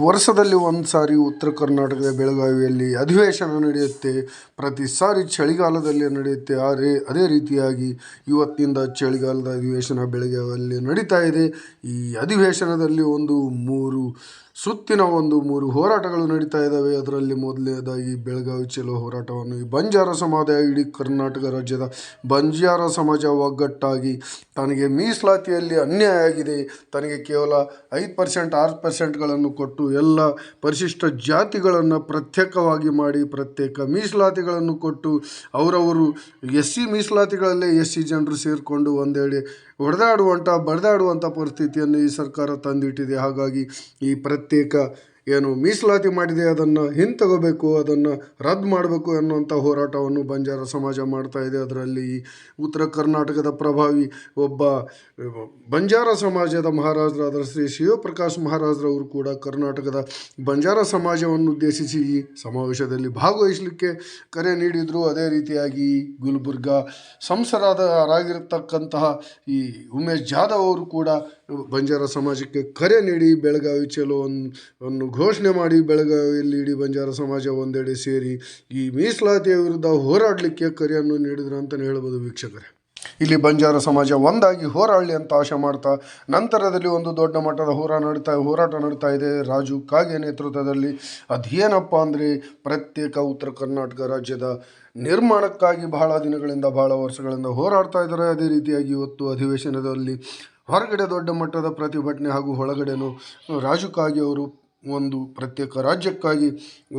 ವರ್ಷದಲ್ಲಿ ಒಂದು ಸಾರಿ ಉತ್ತರ ಕರ್ನಾಟಕದ ಬೆಳಗಾವಿಯಲ್ಲಿ ಅಧಿವೇಶನ ನಡೆಯುತ್ತೆ. ಪ್ರತಿ ಸಾರಿ ಚಳಿಗಾಲದಲ್ಲಿ ನಡೆಯುತ್ತೆ. ಅದೇ ರೀತಿಯಾಗಿ ಇವತ್ತಿನಿಂದ ಚಳಿಗಾಲದ ಅಧಿವೇಶನ ಬೆಳಗಾವಿಯಲ್ಲಿ ನಡೀತಾ ಇದೆ. ಈ ಅಧಿವೇಶನದಲ್ಲಿ ಮೂರು ಹೋರಾಟಗಳು ನಡೀತಾ ಇದ್ದಾವೆ. ಅದರಲ್ಲಿ ಮೊದಲನೇದಾಗಿ ಬೆಳಗಾವಿ ಚಲೋ ಹೋರಾಟವನ್ನು ಈ ಬಂಜಾರ ಸಮಾಜ, ಇಡೀ ಕರ್ನಾಟಕ ರಾಜ್ಯದ ಬಂಜಾರ ಸಮಾಜ ಒಗ್ಗಟ್ಟಾಗಿ ತನಗೆ ಮೀಸಲಾತಿಯಲ್ಲಿ ಅನ್ಯಾಯ ಆಗಿದೆ, ತನಗೆ ಕೇವಲ 5% 6%ಗಳನ್ನು ಕೊಟ್ಟು ಎಲ್ಲ ಪರಿಶಿಷ್ಟ ಜಾತಿಗಳನ್ನು ಪ್ರತ್ಯೇಕವಾಗಿ ಮಾಡಿ ಪ್ರತ್ಯೇಕ ಮೀಸಲಾತಿಗಳನ್ನು ಕೊಟ್ಟು ಅವರವರು SC ಮೀಸಲಾತಿಗಳಲ್ಲೇ SC ಜನರು ಸೇರಿಕೊಂಡು ಒಂದೆಡೆ ಬಡಿದಾಡುವಂಥ ಪರಿಸ್ಥಿತಿಯನ್ನು ಈ ಸರ್ಕಾರ ತಂದಿಟ್ಟಿದೆ. ಹಾಗಾಗಿ ಈ ಪ್ರತ್ಯೇಕ ಮೀಸಲಾತಿ ಮಾಡಿದೆ ಅದನ್ನು ಹಿಂತಗೋಬೇಕು, ಅದನ್ನು ರದ್ದು ಮಾಡಬೇಕು ಎನ್ನುವಂಥ ಹೋರಾಟವನ್ನು ಬಂಜಾರ ಸಮಾಜ ಮಾಡ್ತಾ ಇದೆ. ಅದರಲ್ಲಿ ಉತ್ತರ ಕರ್ನಾಟಕದ ಪ್ರಭಾವಿ ಒಬ್ಬ ಬಂಜಾರ ಸಮಾಜದ ಮಹಾರಾಜರಾದ ಶ್ರೀ ಶಿವಪ್ರಕಾಶ್ ಮಹಾರಾಜರವರು ಕೂಡ ಕರ್ನಾಟಕದ ಬಂಜಾರ ಸಮಾಜವನ್ನು ಉದ್ದೇಶಿಸಿ ಈ ಸಮಾವೇಶದಲ್ಲಿ ಭಾಗವಹಿಸಲಿಕ್ಕೆ ಕರೆ ನೀಡಿದರು. ಅದೇ ರೀತಿಯಾಗಿ ಗುಲ್ಬರ್ಗಾ ಸಂಸದರಾಗಿರ್ತಕ್ಕಂತಹ ಈ ಉಮೇಶ್ ಜಾಧವ್ ಅವರು ಕೂಡ ಬಂಜಾರ ಸಮಾಜಕ್ಕೆ ಕರೆ ನೀಡಿ ಬೆಳಗಾವಿ ಚಲೋವನ್ನು ಘೋಷಣೆ ಮಾಡಿ ಬೆಳಗಾವಿಯಲ್ಲಿ ಇಡೀ ಬಂಜಾರ ಸಮಾಜ ಒಂದೆಡೆ ಸೇರಿ ಈ ಮೀಸಲಾತಿಯ ವಿರುದ್ಧ ಹೋರಾಡಲಿಕ್ಕೆ ಕರೆಯನ್ನು ನೀಡಿದ್ರು ಅಂತಲೇ ಹೇಳ್ಬೋದು ವೀಕ್ಷಕರೇ. ಇಲ್ಲಿ ಬಂಜಾರ ಸಮಾಜ ಒಂದಾಗಿ ಹೋರಾಡಲಿ ಅಂತ ಆಶೆ ಮಾಡ್ತಾ ನಂತರದಲ್ಲಿ ಒಂದು ದೊಡ್ಡ ಮಟ್ಟದ ಹೋರಾಟ ನಡೀತಾ ಇದೆ ರಾಜು ಕಾಗೆ ನೇತೃತ್ವದಲ್ಲಿ. ಅದೇನಪ್ಪ ಅಂದರೆ ಪ್ರತ್ಯೇಕ ಉತ್ತರ ಕರ್ನಾಟಕ ರಾಜ್ಯದ ನಿರ್ಮಾಣಕ್ಕಾಗಿ ಬಹಳ ದಿನಗಳಿಂದ ಬಹಳ ವರ್ಷಗಳಿಂದ ಹೋರಾಡ್ತಾ ಇದ್ದಾರೆ. ಅದೇ ರೀತಿಯಾಗಿ ಇವತ್ತು ಅಧಿವೇಶನದಲ್ಲಿ ಹೊರಗಡೆ ದೊಡ್ಡ ಮಟ್ಟದ ಪ್ರತಿಭಟನೆ ಹಾಗೂ ಒಳಗಡೆನೂ ರಾಜು ಕಾಗೆ ಅವರು ಒಂದು ಪ್ರತ್ಯೇಕ ರಾಜ್ಯಕ್ಕಾಗಿ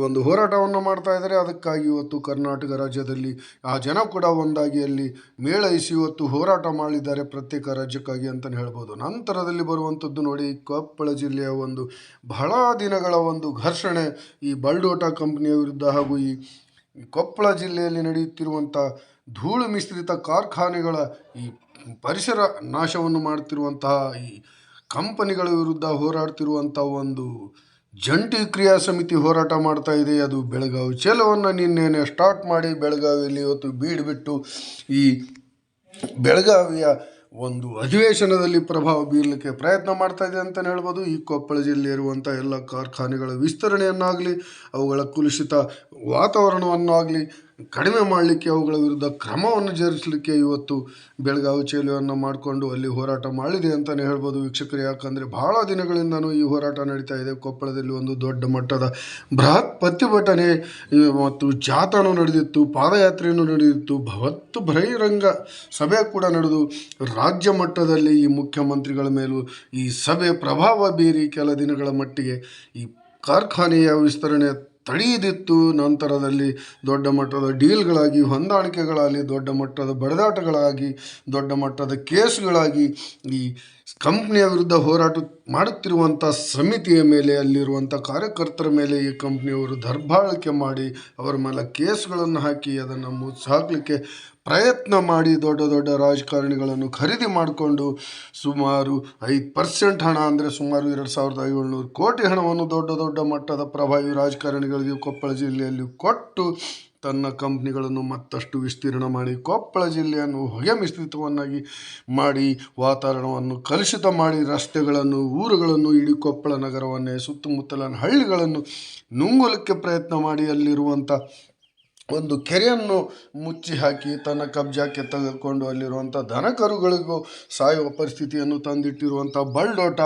ಒಂದು ಹೋರಾಟವನ್ನು ಮಾಡ್ತಾ ಇದ್ದಾರೆ. ಅದಕ್ಕಾಗಿ ಇವತ್ತು ಕರ್ನಾಟಕ ರಾಜ್ಯದಲ್ಲಿ ಆ ಜನ ಕೂಡ ಒಂದಾಗಿ ಅಲ್ಲಿ ಮೇಳೈಸಿ ಇವತ್ತು ಹೋರಾಟ ಮಾಡಿದ್ದಾರೆ ಪ್ರತ್ಯೇಕ ರಾಜ್ಯಕ್ಕಾಗಿ ಅಂತಲೇ ಹೇಳ್ಬೋದು. ನಂತರದಲ್ಲಿ ಬರುವಂಥದ್ದು ನೋಡಿ, ಕೊಪ್ಪಳ ಜಿಲ್ಲೆಯ ಒಂದು ಬಹಳ ದಿನಗಳ ಒಂದು ಘರ್ಷಣೆ ಈ ಬಲ್ಡೋಟ ಕಂಪನಿಯ ವಿರುದ್ಧ ಹಾಗೂ ಈ ಕೊಪ್ಪಳ ಜಿಲ್ಲೆಯಲ್ಲಿ ನಡೆಯುತ್ತಿರುವಂಥ ಧೂಳು ಮಿಶ್ರಿತ ಕಾರ್ಖಾನೆಗಳ ಈ ಪರಿಸರ ನಾಶವನ್ನು ಮಾಡ್ತಿರುವಂತಹ ಈ ಕಂಪನಿಗಳ ವಿರುದ್ಧ ಹೋರಾಡ್ತಿರುವಂಥ ಒಂದು ಜಂಟಿ ಕ್ರಿಯಾ ಸಮಿತಿ ಹೋರಾಟ ಮಾಡ್ತಾ ಇದೆ. ಅದು ಬೆಳಗಾವಿ ಚಲೋವನ್ನು ನಿನ್ನೆನೆ ಸ್ಟಾರ್ಟ್ ಮಾಡಿ ಬೆಳಗಾವಿಯಲ್ಲಿ ಇವತ್ತು ಬೀಡ್ಬಿಟ್ಟು ಈ ಬೆಳಗಾವಿಯ ಒಂದು ಅಧಿವೇಶನದಲ್ಲಿ ಪ್ರಭಾವ ಬೀರಲಿಕ್ಕೆ ಪ್ರಯತ್ನ ಮಾಡ್ತಾ ಇದೆ ಅಂತಲೇ ಹೇಳ್ಬೋದು. ಈ ಕೊಪ್ಪಳ ಜಿಲ್ಲೆ ಇರುವಂಥ ಎಲ್ಲ ಕಾರ್ಖಾನೆಗಳ ವಿಸ್ತರಣೆಯನ್ನಾಗಲಿ ಅವುಗಳ ಕಲುಷಿತ ವಾತಾವರಣವನ್ನಾಗಲಿ ಕಡಿಮೆ ಮಾಡಲಿಕ್ಕೆ ಅವುಗಳ ವಿರುದ್ಧ ಕ್ರಮವನ್ನು ಜರುಗಿಸಲಿಕ್ಕೆ ಇವತ್ತು ಬೆಳಗಾವಿ ಚಲೋವನ್ನು ಮಾಡಿಕೊಂಡು ಅಲ್ಲಿ ಹೋರಾಟ ಮಾಡಿದೆ ಅಂತಲೇ ಹೇಳ್ಬೋದು ವೀಕ್ಷಕರು. ಯಾಕಂದರೆ ಬಹಳ ದಿನಗಳಿಂದನೂ ಈ ಹೋರಾಟ ನಡೀತಾ ಇದೆ. ಕೊಪ್ಪಳದಲ್ಲಿ ಒಂದು ದೊಡ್ಡ ಮಟ್ಟದ ಬೃಹತ್ ಪ್ರತಿಭಟನೆ ಮತ್ತು ಜಾಥಾನೂ ನಡೆದಿತ್ತು, ಪಾದಯಾತ್ರೆಯೂ ನಡೆದಿತ್ತು, ಬಹಿರಂಗ ಸಭೆ ಕೂಡ ನಡೆದು ರಾಜ್ಯ ಮಟ್ಟದಲ್ಲಿ ಈ ಮುಖ್ಯಮಂತ್ರಿಗಳ ಮೇಲೂ ಈ ಸಭೆ ಪ್ರಭಾವ ಬೀರಿ ಕೆಲ ದಿನಗಳ ಮಟ್ಟಿಗೆ ಈ ಕಾರ್ಖಾನೆಯ ವಿಸ್ತರಣೆ ತಡೆಯದಿತ್ತು. ನಂತರದಲ್ಲಿ ದೊಡ್ಡ ಮಟ್ಟದ ಡೀಲ್ಗಳಾಗಿ, ಹೊಂದಾಣಿಕೆಗಳಾಗಿ, ದೊಡ್ಡ ಮಟ್ಟದ ಬಡಿದಾಟಗಳಾಗಿ, ದೊಡ್ಡ ಮಟ್ಟದ ಕೇಸ್ಗಳಾಗಿ ಈ ಕಂಪ್ನಿಯ ವಿರುದ್ಧ ಹೋರಾಟ ಮಾಡುತ್ತಿರುವಂಥ ಸಮಿತಿಯ ಮೇಲೆ, ಅಲ್ಲಿರುವಂಥ ಕಾರ್ಯಕರ್ತರ ಮೇಲೆ ಈ ಕಂಪ್ನಿಯವರು ದರ್ಬಾಳಿಕೆ ಮಾಡಿ ಅವರ ಮೇಲೆ ಕೇಸ್ಗಳನ್ನು ಹಾಕಿ ಅದನ್ನು ಮುಚ್ಚಾಕಲಿಕ್ಕೆ ಪ್ರಯತ್ನ ಮಾಡಿ ದೊಡ್ಡ ದೊಡ್ಡ ರಾಜಕಾರಣಿಗಳನ್ನು ಖರೀದಿ ಮಾಡಿಕೊಂಡು ಸುಮಾರು 5% ಹಣ ಅಂದರೆ ಸುಮಾರು 2,700 ಕೋಟಿ ಹಣವನ್ನು ದೊಡ್ಡ ದೊಡ್ಡ ಮಟ್ಟದ ಪ್ರಭಾವಿ ರಾಜಕಾರಣಿಗಳಿಗೆ ಕೊಪ್ಪಳ ಜಿಲ್ಲೆಯಲ್ಲಿ ಕೊಟ್ಟು ತನ್ನ ಕಂಪ್ನಿಗಳನ್ನು ಮತ್ತಷ್ಟು ವಿಸ್ತೀರ್ಣ ಮಾಡಿ ಕೊಪ್ಪಳ ಜಿಲ್ಲೆಯನ್ನು ಹೊಗೆ ಮಿಶ್ರಿತವನ್ನಾಗಿ ಮಾಡಿ ವಾತಾವರಣವನ್ನು ಕಲುಷಿತ ಮಾಡಿ ರಸ್ತೆಗಳನ್ನು, ಊರುಗಳನ್ನು, ಇಡೀ ಕೊಪ್ಪಳ ನಗರವನ್ನೇ ಸುತ್ತಮುತ್ತಲಿನ ಹಳ್ಳಿಗಳನ್ನು ನುಂಗಲಿಕ್ಕೆ ಪ್ರಯತ್ನ ಮಾಡಿ ಅಲ್ಲಿರುವಂಥ ಒಂದು ಕೆರೆಯನ್ನು ಮುಚ್ಚಿ ಹಾಕಿ ತನ್ನ ಕಬ್ಜಾಕ್ಕೆ ತೆಗೆದುಕೊಂಡು ಅಲ್ಲಿರುವಂಥ ದನಕರುಗಳಿಗೂ ಸಾಯುವ ಪರಿಸ್ಥಿತಿಯನ್ನು ತಂದಿಟ್ಟಿರುವಂಥ ಬಲ್ಡೋಟ,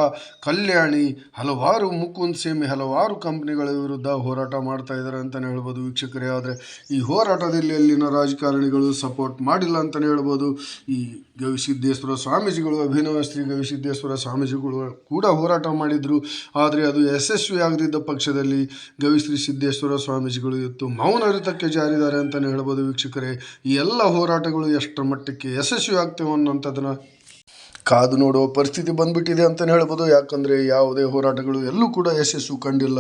ಕಲ್ಯಾಣಿ, ಹಲವಾರು ಮುಕುಂದ್ ಸೇಮಿ ಹಲವಾರು ಕಂಪ್ನಿಗಳ ವಿರುದ್ಧ ಹೋರಾಟ ಮಾಡ್ತಾ ಇದ್ದಾರೆ ಅಂತಲೇ ಹೇಳ್ಬೋದು ವೀಕ್ಷಕರೇ. ಆದರೆ ಈ ಹೋರಾಟದಲ್ಲಿ ಅಲ್ಲಿನ ರಾಜಕಾರಣಿಗಳು ಸಪೋರ್ಟ್ ಮಾಡಿಲ್ಲ ಅಂತಲೇ ಹೇಳ್ಬೋದು. ಈ ಗವಿಸಿದ್ದೇಶ್ವರ ಸ್ವಾಮೀಜಿಗಳು, ಅಭಿನವ ಶ್ರೀ ಗವಿಸಿದ್ದೇಶ್ವರ ಸ್ವಾಮೀಜಿಗಳು ಕೂಡ ಹೋರಾಟ ಮಾಡಿದರು. ಆದರೆ ಅದು ಯಶಸ್ವಿ ಆಗದಿದ್ದ ಪಕ್ಷದಲ್ಲಿ ಗವಿಶ್ರೀ ಸಿದ್ದೇಶ್ವರ ಸ್ವಾಮೀಜಿಗಳು ಇವತ್ತು ಮೌನರಿತಕ್ಕೆ ಜಾರಿದ್ದಾರೆ ಅಂತಲೇ ಹೇಳ್ಬೋದು ವೀಕ್ಷಕರೇ. ಈ ಎಲ್ಲ ಹೋರಾಟಗಳು ಎಷ್ಟರ ಮಟ್ಟಕ್ಕೆ ಯಶಸ್ವಿ ಆಗ್ತವೆ ಅನ್ನೋಂಥದ್ದನ್ನು ಕಾದು ನೋಡುವ ಪರಿಸ್ಥಿತಿ ಬಂದ್ಬಿಟ್ಟಿದೆ ಅಂತಲೇ ಹೇಳ್ಬೋದು. ಯಾಕಂದರೆ ಯಾವುದೇ ಹೋರಾಟಗಳು ಎಲ್ಲೂ ಕೂಡ ಯಶಸ್ಸು ಕಂಡಿಲ್ಲ.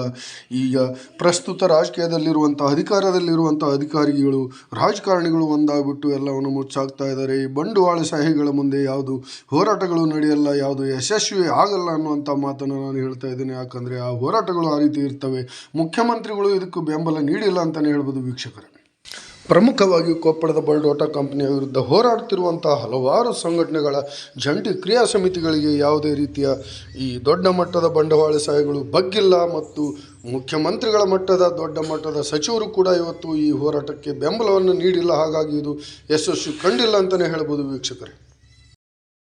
ಈಗ ಪ್ರಸ್ತುತ ರಾಜಕೀಯದಲ್ಲಿರುವಂಥ ಅಧಿಕಾರದಲ್ಲಿರುವಂಥ ರಾಜಕಾರಣಿಗಳು ಒಂದಾಗ್ಬಿಟ್ಟು ಎಲ್ಲವನ್ನು ಮುಚ್ಚಾಕ್ತಾ ಇದ್ದಾರೆ. ಈ ಬಂಡವಾಳಶಾಹಿಗಳ ಮುಂದೆ ಯಾವುದು ಹೋರಾಟಗಳು ನಡೆಯಲ್ಲ, ಯಾವುದು ಯಶಸ್ವಿ ಆಗಲ್ಲ ಅನ್ನುವಂಥ ಮಾತನ್ನು ನಾನು ಹೇಳ್ತಾ ಇದ್ದೇನೆ. ಯಾಕಂದರೆ ಆ ಹೋರಾಟಗಳು ಆ ರೀತಿ ಇರ್ತವೆ. ಮುಖ್ಯಮಂತ್ರಿಗಳು ಇದಕ್ಕೂ ಬೆಂಬಲ ನೀಡಿಲ್ಲ ಅಂತಲೇ ಹೇಳ್ಬೋದು ವೀಕ್ಷಕರೇ. ಪ್ರಮುಖವಾಗಿ ಕೊಪ್ಪಳದ ಬಲ್ಡೋಟ ಕಂಪನಿಯ ವಿರುದ್ಧ ಹೋರಾಡುತ್ತಿರುವಂತಹ ಹಲವಾರು ಸಂಘಟನೆಗಳ ಜಂಟಿ ಕ್ರಿಯಾ ಸಮಿತಿಗಳಿಗೆ ಯಾವುದೇ ರೀತಿಯ ಈ ದೊಡ್ಡ ಮಟ್ಟದ ಬಂಡವಾಳಶಾಹಿಗಳು ಬಗ್ಗಿಲ್ಲ ಮತ್ತು ಮುಖ್ಯಮಂತ್ರಿಗಳ ಮಟ್ಟದ ದೊಡ್ಡ ಮಟ್ಟದ ಸಚಿವರು ಕೂಡ ಇವತ್ತು ಈ ಹೋರಾಟಕ್ಕೆ ಬೆಂಬಲವನ್ನು ನೀಡಿಲ್ಲ. ಹಾಗಾಗಿ ಇದು ಯಶಸ್ಸು ಕಂಡಿಲ್ಲ ಅಂತಲೇ ಹೇಳ್ಬೋದು ವೀಕ್ಷಕರೇ.